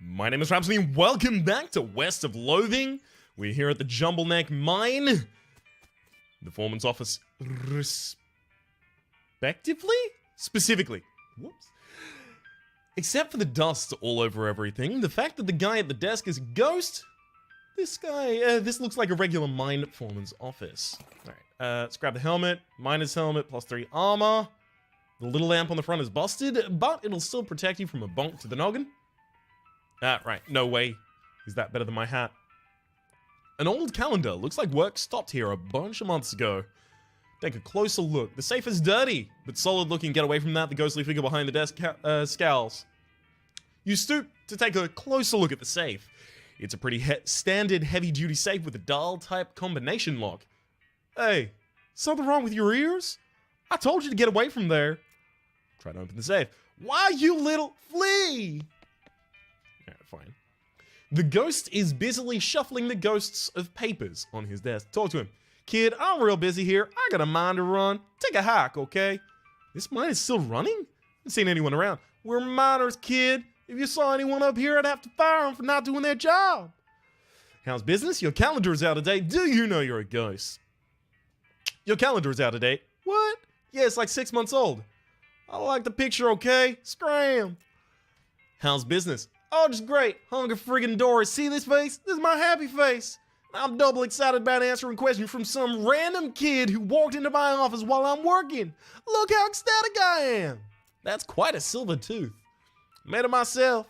My name is Rhapsody and welcome back to West of Loathing. We're here at the Jumble mine. The foreman's office specifically. Whoops. Except for the dust all over everything, the fact that the guy at the desk is a ghost, this looks like a regular mine foreman's office. Alright, let's grab the helmet, miner's helmet, +3 armor. The little lamp on the front is busted, but it'll still protect you from a bonk to the noggin. Right, no way. Is that better than my hat? An old calendar. Looks like work stopped here a bunch of months ago. Take a closer look. The safe is dirty, but solid looking. Get away from that. The ghostly figure behind the desk scowls. You stoop to take a closer look at the safe. It's a pretty standard heavy-duty safe with a dial-type combination lock. Hey, something wrong with your ears? I told you to get away from there. Try to open the safe. Why, you little flea? Fine. The ghost is busily shuffling the ghosts of papers on his desk. Talk to him. Kid, I'm real busy here. I got a mine to run. Take a hike, okay? This mine is still running? Haven't seen anyone around. We're miners, kid. If you saw anyone up here, I'd have to fire them for not doing their job. How's business? Your calendar is out of date. Do you know you're a ghost? Your calendar is out of date. What? Yeah, it's like 6 months old. I like the picture, okay? Scram. How's business? Oh, just great. Hunger friggin' Doris. See this face? This is my happy face. I'm double excited about answering questions from some random kid who walked into my office while I'm working. Look how ecstatic I am. That's quite a silver tooth. Made it myself.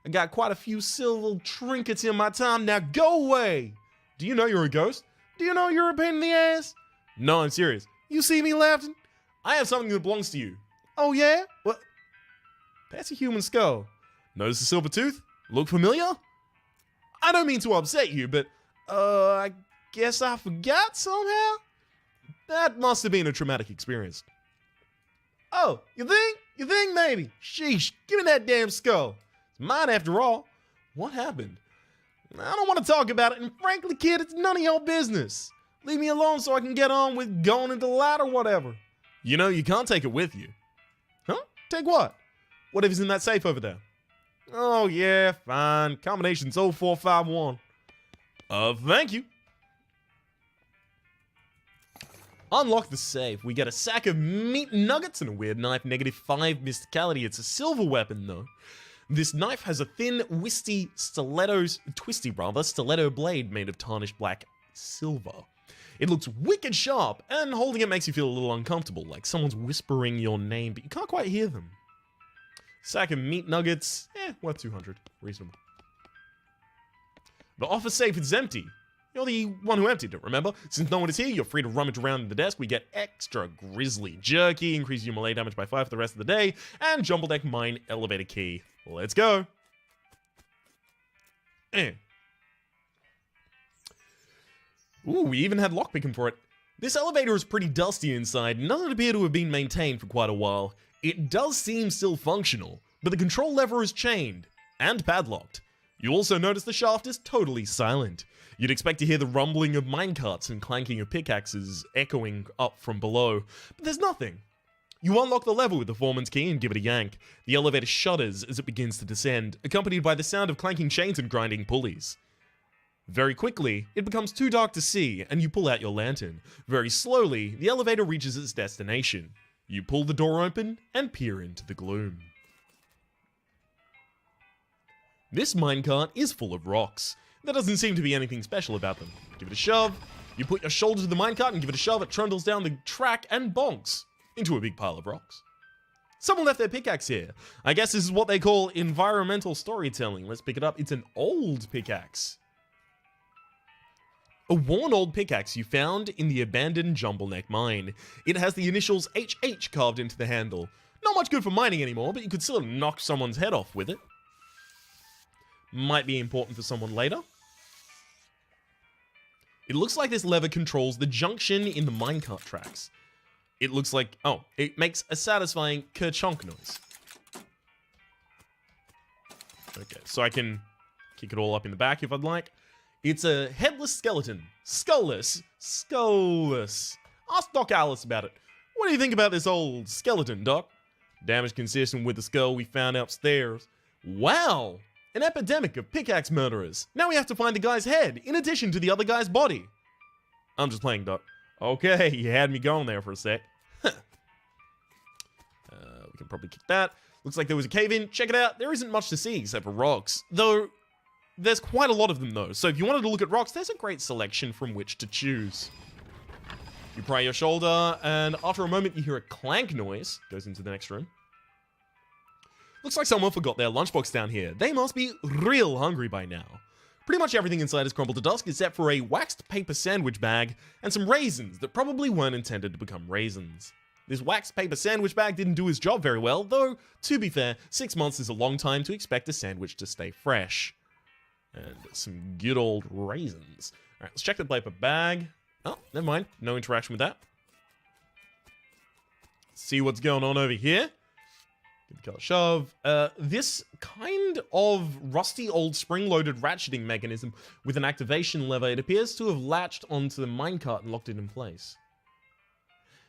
I got quite a few silver trinkets in my time. Now go away. Do you know you're a ghost? Do you know you're a pain in the ass? No, I'm serious. You see me laughing? I have something that belongs to you. Oh yeah? What? That's a human skull. Notice the silver tooth? Look familiar? I don't mean to upset you, but, I guess I forgot somehow? That must have been a traumatic experience. Oh, you think? You think maybe? Sheesh, give me that damn skull. It's mine after all. What happened? I don't want to talk about it, and frankly, kid, it's none of your business. Leave me alone so I can get on with going into the light or whatever. You know, you can't take it with you. Huh? Take what? Whatever's in that safe over there. Oh, yeah, fine. Combination's 0451. Thank you. Unlock the safe. We get a sack of meat nuggets and a weird knife. -5 mysticality. It's a silver weapon, though. This knife has a thin, twisty stiletto blade made of tarnished black silver. It looks wicked sharp, and holding it makes you feel a little uncomfortable, like someone's whispering your name, but you can't quite hear them. Sack of meat nuggets, worth 200. Reasonable. The office safe is empty. You're the one who emptied it, remember? Since no one is here, you're free to rummage around in the desk. We get extra grizzly jerky, increase your melee damage by 5 for the rest of the day, and Jumble mine elevator key. Let's go. Ooh, we even had lockpicking for it. This elevator is pretty dusty inside and doesn't appear to have been maintained for quite a while. It does seem still functional, but the control lever is chained and padlocked. You also notice the shaft is totally silent. You'd expect to hear the rumbling of minecarts and clanking of pickaxes echoing up from below, but there's nothing. You unlock the lever with the foreman's key and give it a yank. The elevator shudders as it begins to descend, accompanied by the sound of clanking chains and grinding pulleys. Very quickly, it becomes too dark to see, and you pull out your lantern. Very slowly, the elevator reaches its destination. You pull the door open and peer into the gloom. This minecart is full of rocks. There doesn't seem to be anything special about them. Give it a shove. You put your shoulder to the minecart and give it a shove. It trundles down the track and bonks into a big pile of rocks. Someone left their pickaxe here. I guess this is what they call environmental storytelling. Let's pick it up. It's an old pickaxe. A worn old pickaxe you found in the abandoned Jumble mine. It has the initials HH carved into the handle. Not much good for mining anymore, but you could still knock someone's head off with it. Might be important for someone later. It looks like this lever controls the junction in the minecart tracks. It looks like, it makes a satisfying kerchonk noise. Okay, so I can kick it all up in the back if I'd like. It's a headless skeleton. Skullless. Ask Doc Alice about it. What do you think about this old skeleton, Doc? Damage consistent with the skull we found upstairs. Wow! An epidemic of pickaxe murderers. Now we have to find the guy's head, in addition to the other guy's body. I'm just playing, Doc. Okay, you had me going there for a sec. We can probably kick that. Looks like there was a cave-in. Check it out. There isn't much to see except for rocks. Though, there's quite a lot of them, though. So if you wanted to look at rocks, there's a great selection from which to choose. You pry your shoulder, and after a moment, you hear a clank noise. Goes into the next room. Looks like someone forgot their lunchbox down here. They must be real hungry by now. Pretty much everything inside is crumbled to dust except for a waxed paper sandwich bag and some raisins that probably weren't intended to become raisins. This waxed paper sandwich bag didn't do his job very well, though, to be fair, 6 months is a long time to expect a sandwich to stay fresh. And some good old raisins. Alright, let's check the paper bag. Oh, never mind. No interaction with that. See what's going on over here. Give the color shove. This kind of rusty old spring-loaded ratcheting mechanism with an activation lever, it appears to have latched onto the minecart and locked it in place.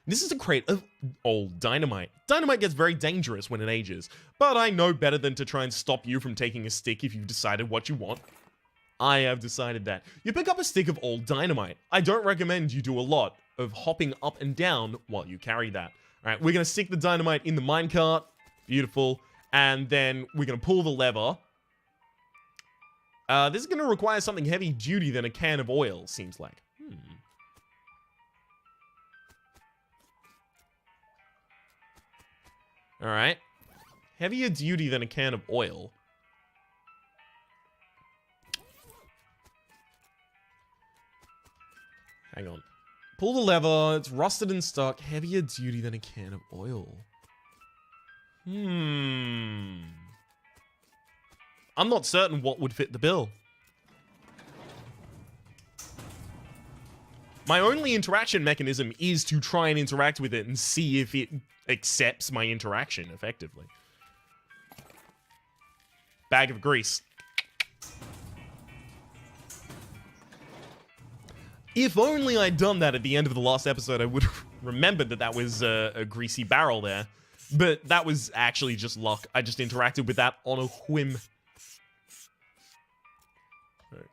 This is a crate of old dynamite. Dynamite gets very dangerous when it ages, but I know better than to try and stop you from taking a stick if you've decided what you want. I have decided that. You pick up a stick of old dynamite. I don't recommend you do a lot of hopping up and down while you carry that. Alright, we're going to stick the dynamite in the minecart. Beautiful. And then we're going to pull the lever. This is going to require something heavy duty than a can of oil, seems like. Alright. Heavier duty than a can of oil. Hang on. Pull the lever. It's rusted and stuck. Heavier duty than a can of oil. I'm not certain what would fit the bill. My only interaction mechanism is to try and interact with it and see if it accepts my interaction effectively. Bag of grease. If only I'd done that at the end of the last episode, I would have remembered that that was a greasy barrel there. But that was actually just luck. I just interacted with that on a whim.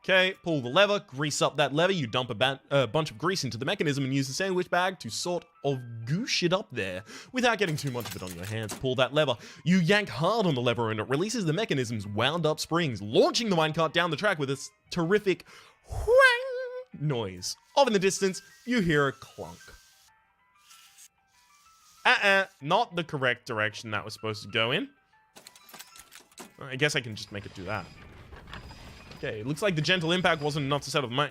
Okay, pull the lever, grease up that lever. You dump a bunch of grease into the mechanism and use the sandwich bag to sort of goosh it up there without getting too much of it on your hands. Pull that lever. You yank hard on the lever and it releases the mechanism's wound up springs, launching the minecart down the track with this terrific whang noise. Off in the distance, you hear a clunk. Not the correct direction that was supposed to go in. I guess I can just make it do that. Okay, it looks like the gentle impact wasn't enough to settle my...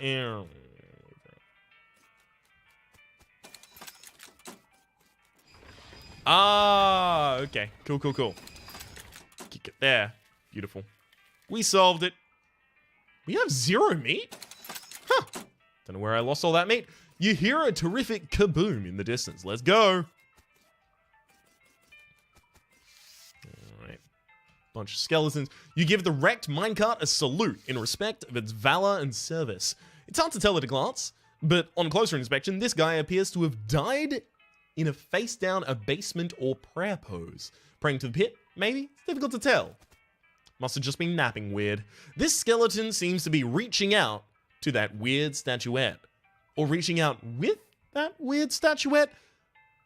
Ah, okay. Cool. Kick it there. Beautiful. We solved it. We have 0 meat? Huh. Don't know where I lost all that meat. You hear a terrific kaboom in the distance. Let's go. Bunch of skeletons. You give the wrecked minecart a salute in respect of its valor and service. It's hard to tell at a glance, but on closer inspection, this guy appears to have died in a face-down abasement or prayer pose. Praying to the pit, maybe? It's difficult to tell. Must have just been napping weird. This skeleton seems to be reaching out to that weird statuette. Or reaching out with that weird statuette?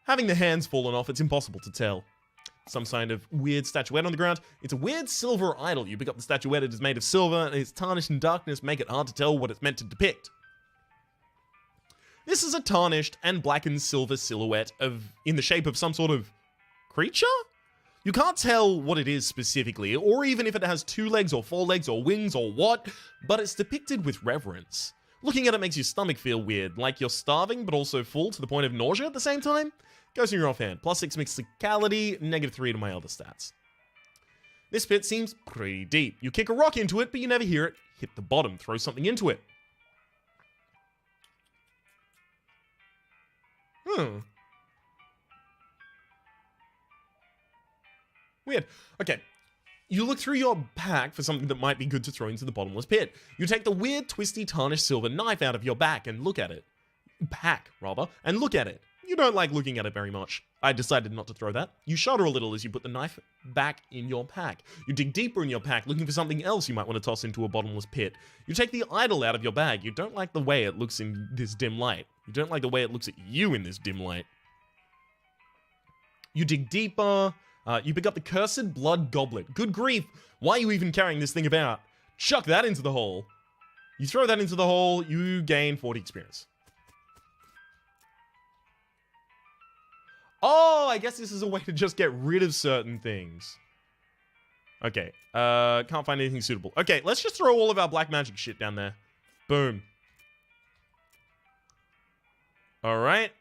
Having the hands fallen off, it's impossible to tell. Some kind of weird statuette on the ground. It's a weird silver idol. You pick up the statuette, it is made of silver, and its tarnished and darkness make it hard to tell what it's meant to depict. This is a tarnished and blackened silver silhouette in the shape of some sort of creature? You can't tell what it is specifically, or even if it has 2 legs or 4 legs or wings or what, but it's depicted with reverence. Looking at it makes your stomach feel weird, like you're starving but also full to the point of nausea at the same time. Goes in your offhand. +6 mysticality, -3 to my other stats. This pit seems pretty deep. You kick a rock into it, but you never hear it hit the bottom. Throw something into it. Weird. Okay. You look through your pack for something that might be good to throw into the bottomless pit. You take the weird, twisty, tarnished silver knife out of your back and look at it. Pack, rather, and look at it. You don't like looking at it very much. I decided not to throw that. You shudder a little as you put the knife back in your pack. You dig deeper in your pack, looking for something else you might want to toss into a bottomless pit. You take the idol out of your bag. You don't like the way it looks in this dim light. You don't like the way it looks at you in this dim light. You dig deeper. You pick up the Cursed Blood Goblet. Good grief! Why are you even carrying this thing about? Chuck that into the hole. You throw that into the hole, you gain 40 experience. Oh, I guess this is a way to just get rid of certain things. Okay, can't find anything suitable. Okay, let's just throw all of our black magic shit down there. Boom. Alright.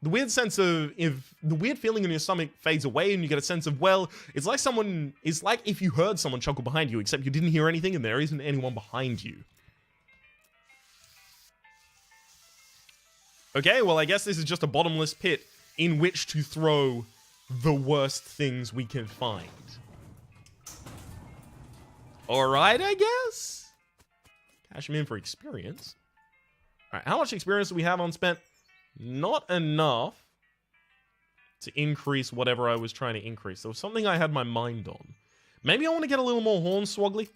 The weird sense of, if the weird feeling in your stomach fades away and you get a sense of, well, it's like if you heard someone chuckle behind you, except you didn't hear anything and there isn't anyone behind you. Okay, well, I guess this is just a bottomless pit in which to throw the worst things we can find. Alright, I guess? Cash them in for experience. Alright, how much experience do we have unspent? Not enough to increase whatever I was trying to increase. There was something I had my mind on. Maybe I want to get a little more hornswoggly.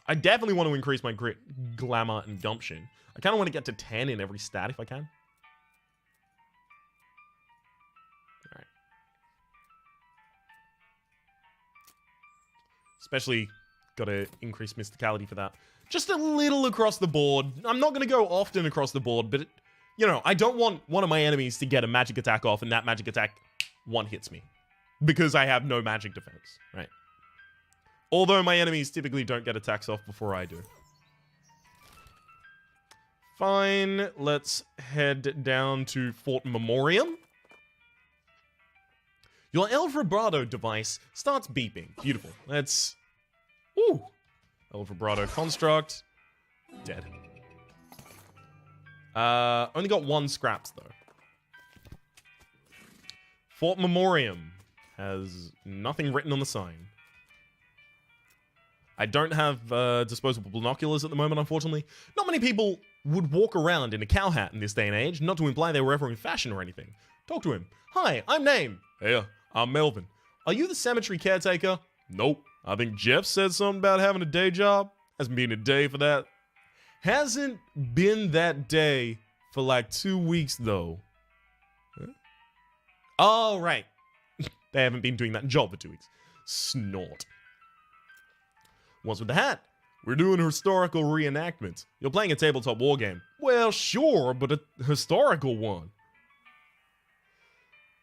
I definitely want to increase my grit, glamour, and gumption. I kind of want to get to 10 in every stat if I can. Alright. Especially got to increase mysticality for that. Just a little across the board. I'm not going to go often across the board, but, you know, I don't want one of my enemies to get a magic attack off and that magic attack one-hits me. Because I have no magic defense, right? Although my enemies typically don't get attacks off before I do. Fine, let's head down to Fort Memoriam. Your El Vibrato device starts beeping. Beautiful. Let's... Ooh! El Vibrato construct. Dead. Only got 1 scraps, though. Fort Memoriam has nothing written on the sign. I don't have disposable binoculars at the moment, unfortunately. Not many people would walk around in a cow hat in this day and age, not to imply they were ever in fashion or anything. Talk to him. Hi, I'm Name. Hey, I'm Melvin. Are you the cemetery caretaker? Nope. I think Jeff said something about having a day job. Hasn't been a day for that. Hasn't been that day for like 2 weeks, though. Huh? Oh, right. They haven't been doing that job for 2 weeks. Snort. What's with the hat? We're doing a historical reenactment. You're playing a tabletop war game. Well, sure, but a historical one.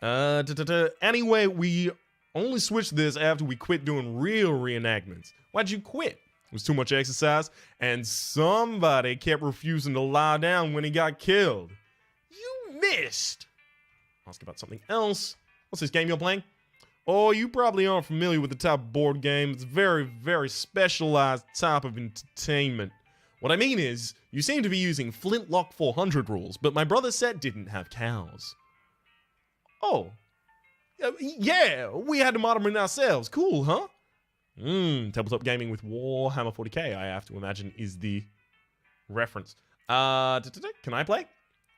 Anyway, we only switched this after we quit doing real reenactments. Why'd you quit? It was too much exercise, and somebody kept refusing to lie down when he got killed. You missed! Ask about something else. What's this game you're playing? Oh, you probably aren't familiar with the type of board game. It's a very, very specialized type of entertainment. What I mean is, you seem to be using Flintlock 400 rules, but my brother's set didn't have cows. Oh. Yeah, we had to model them ourselves. Cool, huh? Tabletop gaming with Warhammer 40k, I have to imagine, is the reference. Can I play?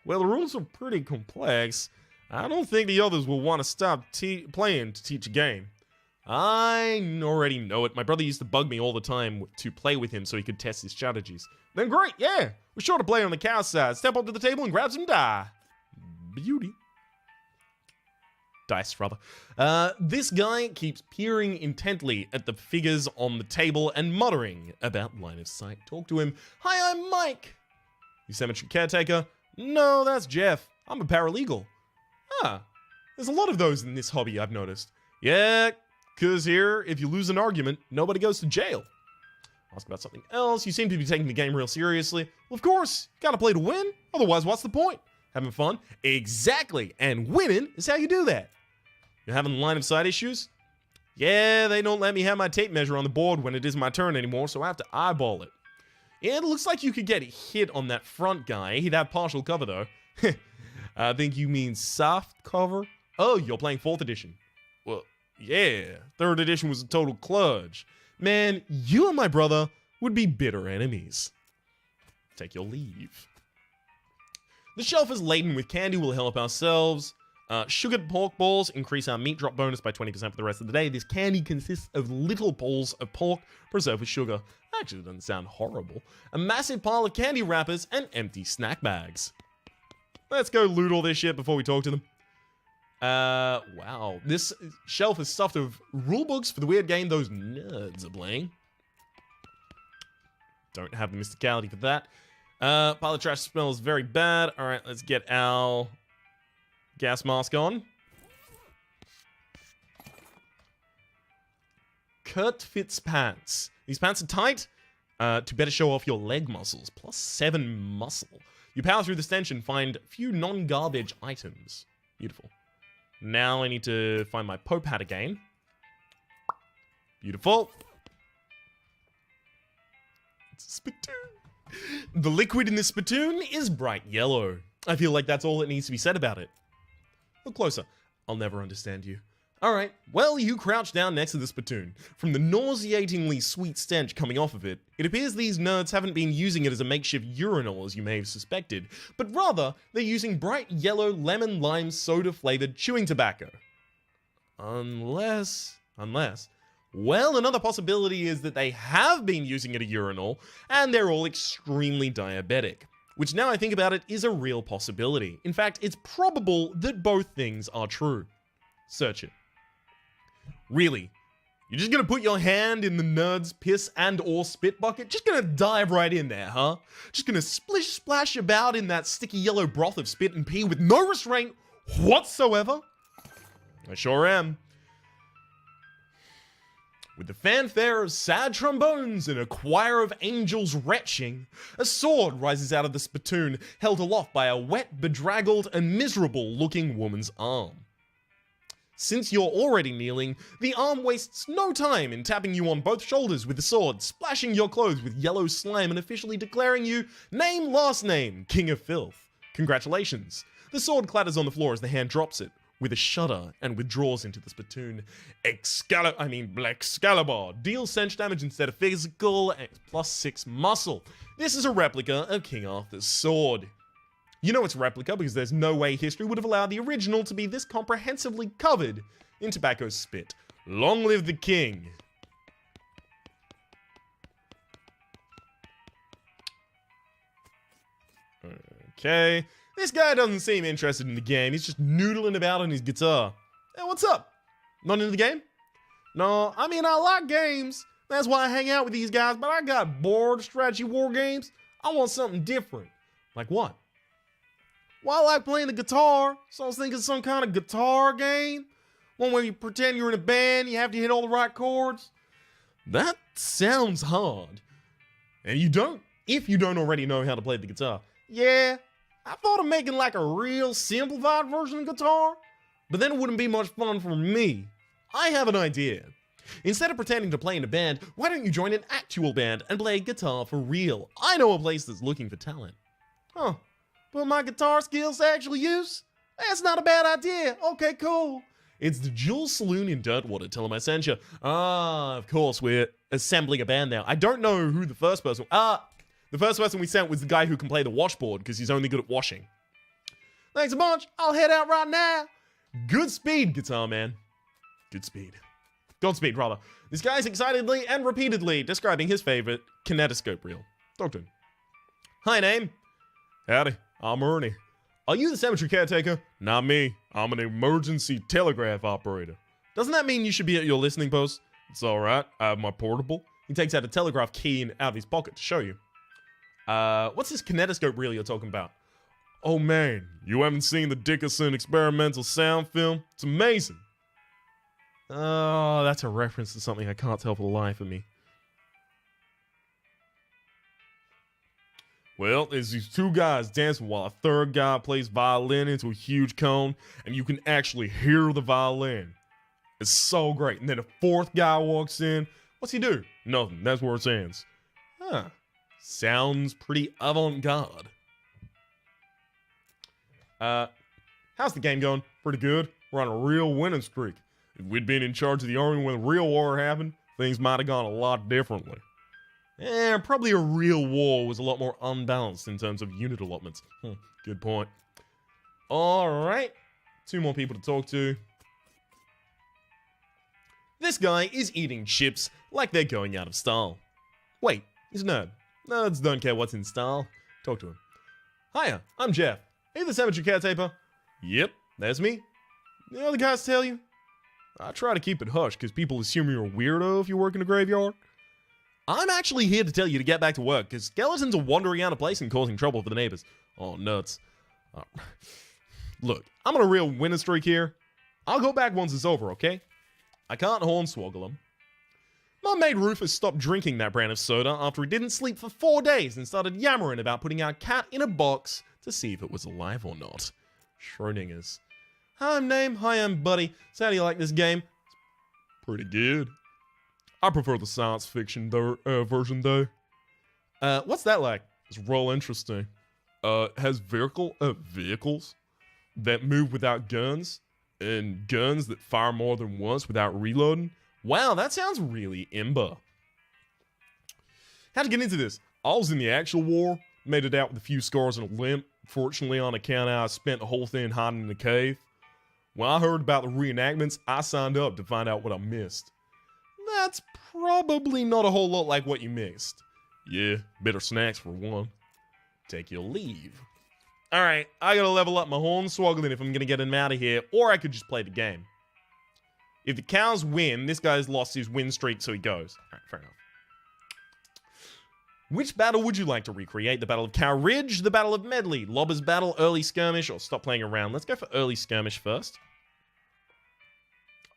Well, the rules are pretty complex. I don't think the others will want to stop playing to teach a game. I already know it. My brother used to bug me all the time to play with him so he could test his strategies. Then great, yeah. We're sure to play on the cow side. Step up to the table and grab some die. Beauty. Dice, rather. This guy keeps peering intently at the figures on the table and muttering about line of sight. Talk to him. Hi, I'm Mike. You cemetery caretaker? No, that's Jeff. I'm a paralegal. Ah, there's a lot of those in this hobby, I've noticed. Yeah, because here, if you lose an argument, nobody goes to jail. Ask about something else. You seem to be taking the game real seriously. Well, of course, gotta play to win. Otherwise, what's the point? Having fun? Exactly, and winning is how you do that. You're having line of sight issues? Yeah, they don't let me have my tape measure on the board when it is my turn anymore, so I have to eyeball it. Yeah, it looks like you could get hit on that front guy. He'd have partial cover, though. I think you mean soft cover? Oh, you're playing 4th edition. Well, yeah. 3rd edition was a total kludge. Man, you and my brother would be bitter enemies. Take your leave. The shelf is laden with candy, we'll help ourselves. Sugared pork balls increase our meat drop bonus by 20% for the rest of the day. This candy consists of little balls of pork preserved with sugar. Actually, it doesn't sound horrible. A massive pile of candy wrappers and empty snack bags. Let's go loot all this shit before we talk to them. Wow. This shelf is stuffed with rulebooks for the weird game those nerds are playing. Don't have the mysticality for that. Pile of trash smells very bad. Alright, let's get our gas mask on. Kurt fits pants. These pants are tight to better show off your leg muscles. +7 muscle. You power through the stench and find a few non-garbage items. Beautiful. Now I need to find my Pope hat again. Beautiful. It's a spittoon. The liquid in this spittoon is bright yellow. I feel like that's all that needs to be said about it. Look closer. I'll never understand you. Alright, well, you crouch down next to the spittoon. From the nauseatingly sweet stench coming off of it, it appears these nerds haven't been using it as a makeshift urinal as you may have suspected, but rather, they're using bright yellow lemon lime soda flavored chewing tobacco. Unless... Well, another possibility is that they have been using it a urinal, and they're all extremely diabetic. Which, now I think about it, is a real possibility. In fact, it's probable that both things are true. Search it. Really? You're just gonna put your hand in the nerd's piss and or spit bucket? Just gonna dive right in there, huh? Just gonna splish splash about in that sticky yellow broth of spit and pee with no restraint whatsoever? I sure am. With the fanfare of sad trombones and a choir of angels retching, a sword rises out of the spittoon, held aloft by a wet, bedraggled, and miserable-looking woman's arm. Since you're already kneeling, the arm wastes no time in tapping you on both shoulders with the sword, splashing your clothes with yellow slime and officially declaring you name last name, King of Filth. Congratulations. The sword clatters on the floor as the hand drops it, with a shudder, and withdraws into the spittoon. Excalibur deals stench damage instead of physical, and +6 muscle. This is a replica of King Arthur's sword. You know it's a replica because there's no way history would have allowed the original to be this comprehensively covered in tobacco spit. Long live the king. Okay. This guy doesn't seem interested in the game. He's just noodling about on his guitar. Hey, what's up? Not into the game? No, I mean, I like games. That's why I hang out with these guys, but I got bored of strategy war games. I want something different. Like what? Well, I like playing the guitar, so I was thinking some kind of guitar game. One where you pretend you're in a band, you have to hit all the right chords. That sounds hard. And if you don't already know how to play the guitar. Yeah, I thought of making like a real simplified version of guitar, but then it wouldn't be much fun for me. I have an idea. Instead of pretending to play in a band, why don't you join an actual band and play guitar for real? I know a place that's looking for talent. Huh. Put my guitar skills to actual use? That's not a bad idea. Okay, cool. It's the Jules Saloon in Dirtwater. Tell them I sent you. Of course, we're assembling a band now. I don't know who the first person... the first person we sent was the guy who can play the washboard because he's only good at washing. Thanks a bunch. I'll head out right now. Good speed, guitar man. Good speed. Godspeed, rather. This guy's excitedly and repeatedly describing his favorite kinetoscope reel. Talk to him. Hi, name. Howdy. I'm Ernie. Are you the cemetery caretaker? Not me. I'm an emergency telegraph operator. Doesn't that mean you should be at your listening post? It's alright. I have my portable. He takes out a telegraph key out of his pocket to show you. What's this kinetoscope reel you're talking about? Oh man, you haven't seen the Dickerson experimental sound film? It's amazing. Oh, that's a reference to something I can't tell for the life of me. Well, there's these two guys dancing while a third guy plays violin into a huge cone, and you can actually hear the violin. It's so great. And then a fourth guy walks in. What's he do? Nothing. That's where it ends. Huh. Sounds pretty avant-garde. How's the game going? Pretty good. We're on a real winning streak. If we'd been in charge of the army when the real war happened, things might have gone a lot differently. Probably a real war was a lot more unbalanced in terms of unit allotments. Good point. Alright. 2 more people to talk to. This guy is eating chips like they're going out of style. Wait, he's a nerd. Nerds don't care what's in style. Talk to him. Hiya, I'm Jeff. Are you the cemetery caretaker? Yep, there's me. The other guys tell you? I try to keep it hush because people assume you're a weirdo if you work in a graveyard. I'm actually here to tell you to get back to work because skeletons are wandering out of place and causing trouble for the neighbors. Oh, nuts. Look, I'm on a real winner streak here. I'll go back once it's over, okay? I can't hornswoggle them. My mate Rufus stopped drinking that brand of soda after he didn't sleep for 4 days and started yammering about putting our cat in a box to see if it was alive or not. Schrodinger's. Hi, I'm Name. Hi, I'm Buddy. So how do you like this game? It's pretty good. I prefer the science fiction version though. What's that like? It's real interesting. Has vehicles that move without guns and guns that fire more than once without reloading. Wow, that sounds really imber. How'd you get into this? I was in the actual war, made it out with a few scars and a limp. Fortunately, on account I spent the whole thing hiding in the cave. When I heard about the reenactments, I signed up to find out what I missed. That's probably not a whole lot like what you missed. Yeah, better snacks for one. Take your leave. Alright, I gotta level up my hornswoggling if I'm gonna get him out of here, or I could just play the game. If the cows win, this guy's lost his win streak, so he goes. Alright, fair enough. Which battle would you like to recreate? The Battle of Cow Ridge, the Battle of Medley, Lobber's Battle, Early Skirmish, or stop playing around? Let's go for Early Skirmish first.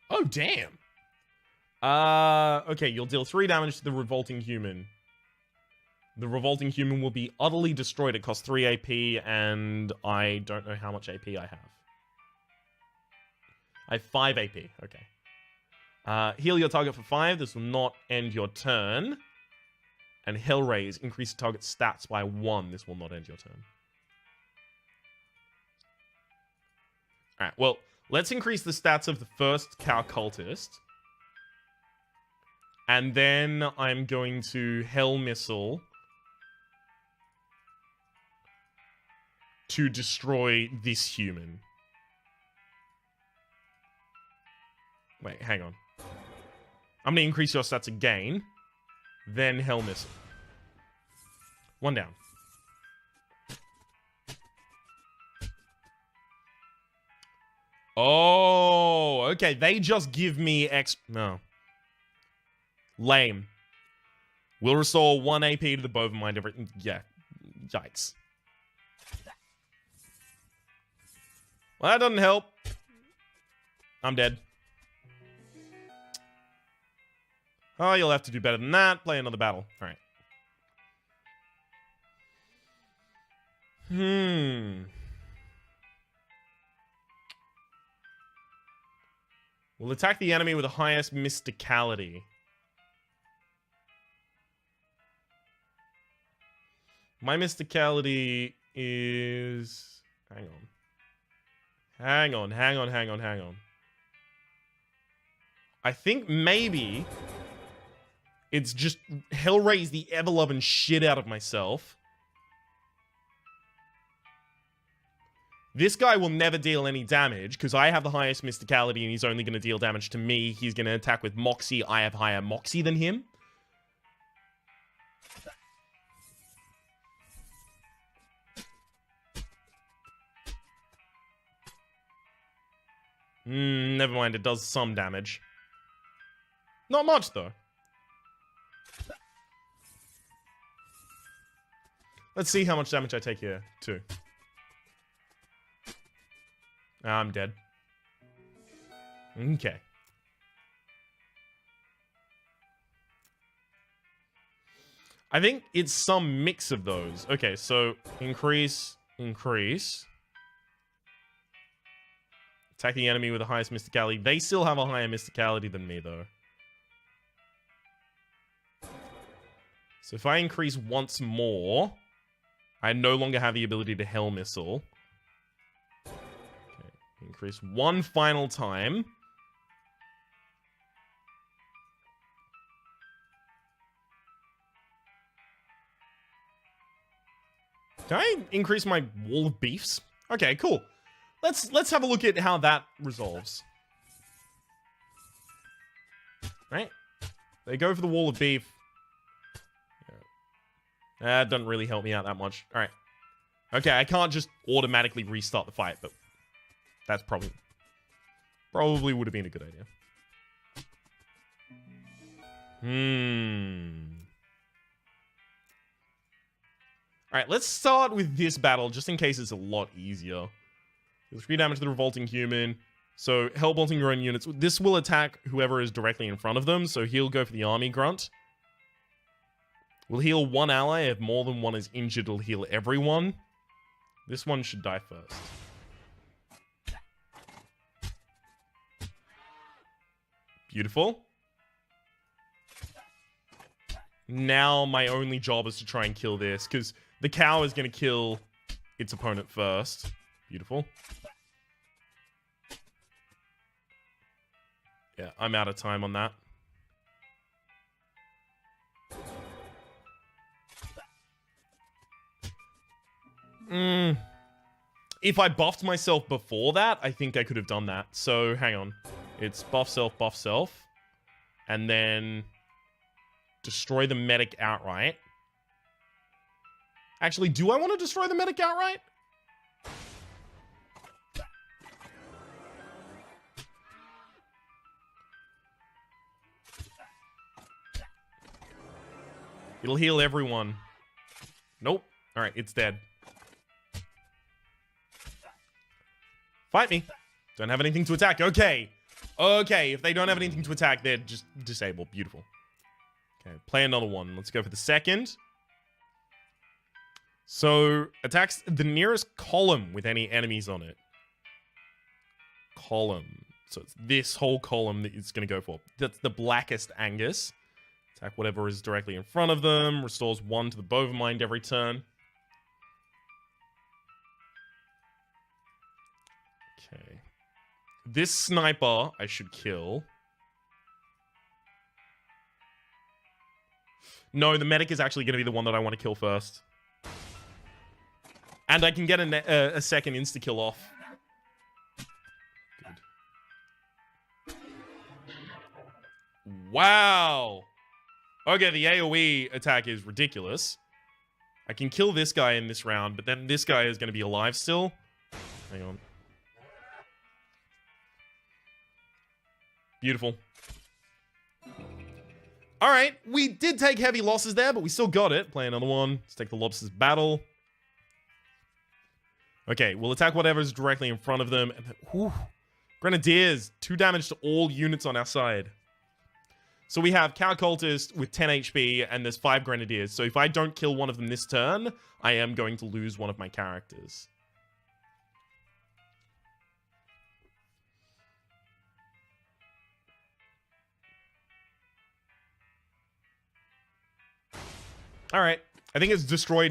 Oh, damn. Okay, you'll deal 3 damage to the Revolting Human. The Revolting Human will be utterly destroyed. It costs 3 AP, and I don't know how much AP I have. I have 5 AP, okay. Heal your target for 5. This will not end your turn. And Hellraise, increase the target's stats by 1. This will not end your turn. Alright, well, let's increase the stats of the first Cow Cultist. And then I'm going to Hell Missile to destroy this human. Wait, hang on. I'm going to increase your stats again. Then Hell Missile. 1 down. Oh, okay. They just give me X. No. Lame. Will restore 1 AP to the Bovemind every. Yeah. Yikes. Well, that doesn't help. I'm dead. Oh, you'll have to do better than that. Play another battle. Alright. We'll attack the enemy with the highest mysticality. My mysticality is... Hang on. I think maybe... It's just Hellraise the ever-loving shit out of myself. This guy will never deal any damage, because I have the highest mysticality and he's only going to deal damage to me. He's going to attack with Moxie. I have higher Moxie than him. Never mind, it does some damage. Not much, though. Let's see how much damage I take here, too. I'm dead. Okay. I think it's some mix of those. Okay, so increase. Attack the enemy with the highest mysticality. They still have a higher mysticality than me, though. So if I increase once more... I no longer have the ability to Hell Missile. Okay, increase 1 final time. Can I increase my wall of beefs? Okay, cool. Let's have a look at how that resolves. Right? They go for the wall of beef. That doesn't really help me out that much. Alright. Okay, I can't just automatically restart the fight, but that's probably would have been a good idea. Alright, let's start with this battle, just in case it's a lot easier. 3 damage to the revolting human. So, hellbolting your own units. This will attack whoever is directly in front of them, so he'll go for the army grunt. Will heal one ally. If more than one is injured, it'll heal everyone. This one should die first. Beautiful. Now my only job is to try and kill this, because the cow is going to kill its opponent first. Beautiful. Yeah, I'm out of time on that. If I buffed myself before that, I think I could have done that. So, hang on. It's buff self, and then destroy the medic outright. Actually, do I want to destroy the medic outright? It'll heal everyone. Nope. Alright, it's dead. Fight me. Don't have anything to attack. Okay. Okay, if they don't have anything to attack, they're just disabled. Beautiful. Okay, play another one. Let's go for the second. So, attacks the nearest column with any enemies on it. Column. So, it's this whole column that it's going to go for. That's the Blackest Angus. Attack whatever is directly in front of them. Restores 1 to the Bovamind every turn. Okay. This sniper I should kill. No, the medic is actually going to be the one that I want to kill first. And I can get a second insta-kill off. Good. Wow! Okay, the AoE attack is ridiculous. I can kill this guy in this round, but then this guy is going to be alive still. Hang on. Beautiful. Alright, we did take heavy losses there, but we still got it. Play another one. Let's take the Lobster's Battle. Okay, we'll attack whatever's directly in front of them. And then, whew, Grenadiers. 2 damage to all units on our side. So we have Cow Cultist with 10 HP, and there's 5 Grenadiers. So if I don't kill one of them this turn, I am going to lose one of my characters. Alright. I think it's destroy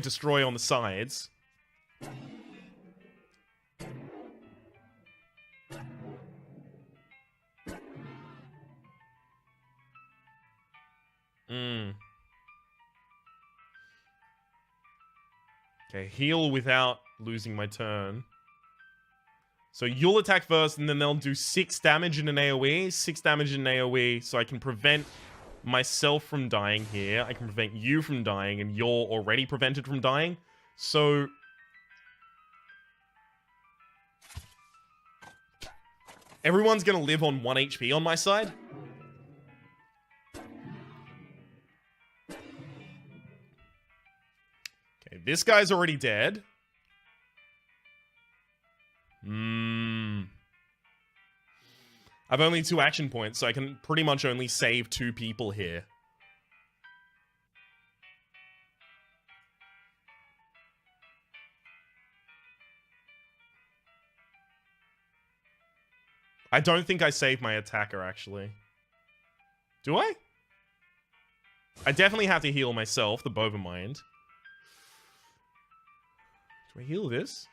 on the sides. Okay, heal without losing my turn. So you'll attack first, and then they'll do 6 damage in an AoE. 6 damage in an AoE, so I can prevent myself from dying here. I can prevent you from dying, and you're already prevented from dying. So everyone's gonna live on 1 HP on my side. Okay, this guy's already dead. I've only 2 action points, so I can pretty much only save 2 people here. I don't think I saved my attacker, actually. Do I? I definitely have to heal myself, the Bovamind. Do I heal this?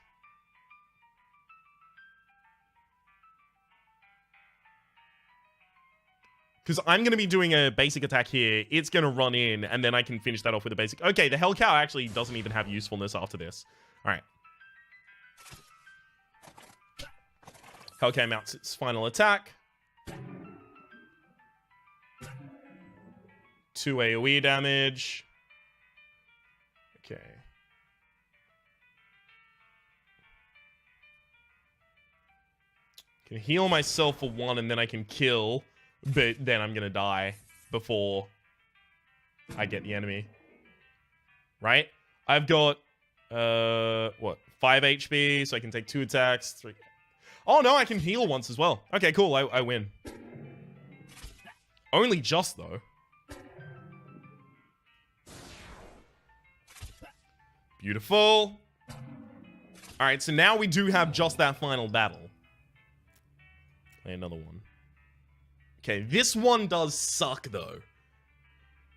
Because I'm going to be doing a basic attack here. It's going to run in, and then I can finish that off with a basic. Okay, the Hell Cow actually doesn't even have usefulness after this. All right. Hell Cow mounts its final attack. 2 AoE damage. Okay. Can heal myself for 1, and then I can kill. But then I'm gonna die before I get the enemy. Right? I've got, what? 5 HP, so I can take 2 attacks. 3. Oh, no, I can heal once as well. Okay, cool. I win. Only just, though. Beautiful. Alright, so now we do have just that final battle. Play another one. Okay, this one does suck, though.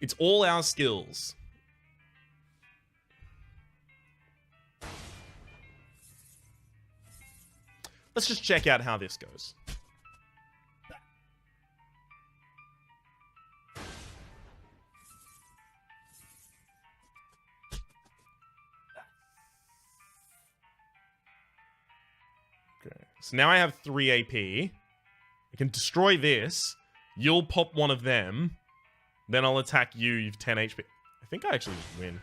It's all our skills. Let's just check out how this goes. Okay, so now I have 3 AP. I can destroy this. You'll pop one of them. Then I'll attack you. You've 10 HP. I think I actually just win.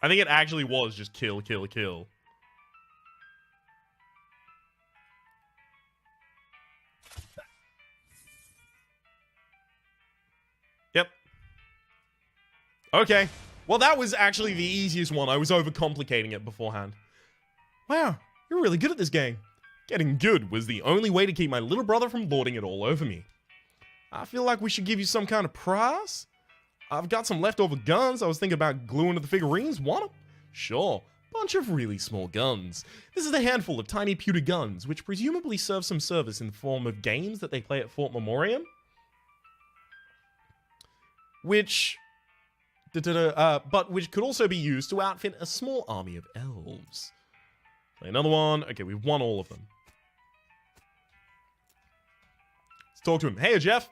I think it actually was just kill, kill, kill. Yep. Okay. Well, that was actually the easiest one. I was overcomplicating it beforehand. Wow, you're really good at this game. Getting good was the only way to keep my little brother from lording it all over me. I feel like we should give you some kind of prize. I've got some leftover guns. I was thinking about gluing to the figurines. Want them? Sure. Bunch of really small guns. This is a handful of tiny pewter guns, which presumably serve some service in the form of games that they play at Fort Memoriam. But which could also be used to outfit a small army of elves. Play another one. Okay, we've won all of them. Let's talk to him. Hey, Jeff.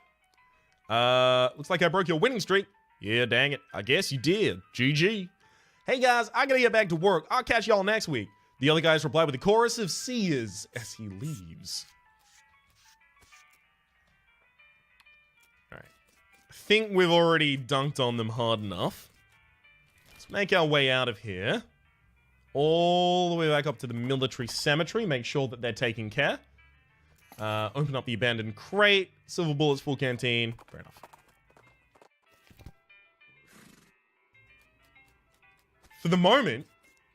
Looks like I broke your winning streak. Yeah, dang it. I guess you did. GG. Hey, guys, I gotta get back to work. I'll catch y'all next week. The other guys reply with a chorus of seers as he leaves. Alright. I think we've already dunked on them hard enough. Let's make our way out of here. All the way back up to the military cemetery. Make sure that they're taking care. Open up the abandoned crate. Silver bullets, full canteen. Fair enough. For the moment,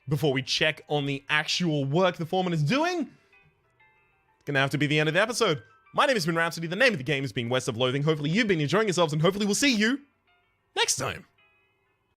before we check on the actual work the foreman is doing, it's gonna have to be the end of the episode. My name has been Rhapsody. The name of the game has been West of Loathing. Hopefully you've been enjoying yourselves, and hopefully we'll see you next time.